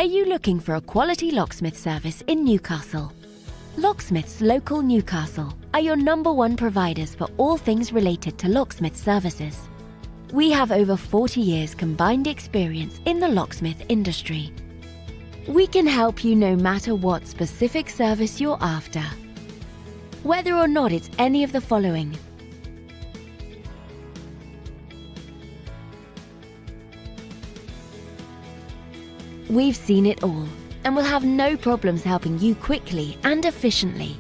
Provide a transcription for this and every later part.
Are you looking for a quality locksmith service in Newcastle? Locksmiths Local Newcastle are your #1 providers for all things related to locksmith services. We have over 40 years combined experience in the locksmith industry. We can help you no matter what specific service you're after. Whether or not it's any of the following: we've seen it all and will have no problems helping you quickly and efficiently.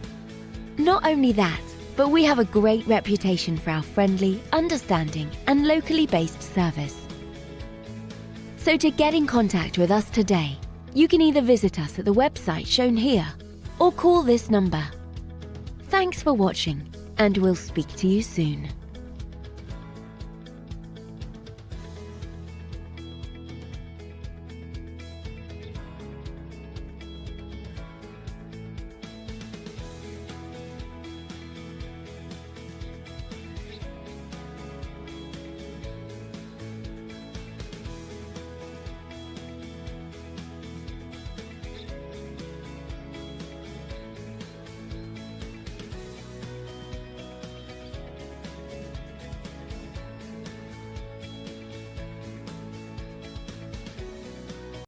Not only that, but we have a great reputation for our friendly, understanding, and locally based service. So to get in contact with us today, you can either visit us at the website shown here or call this number. Thanks for watching, and we'll speak to you soon.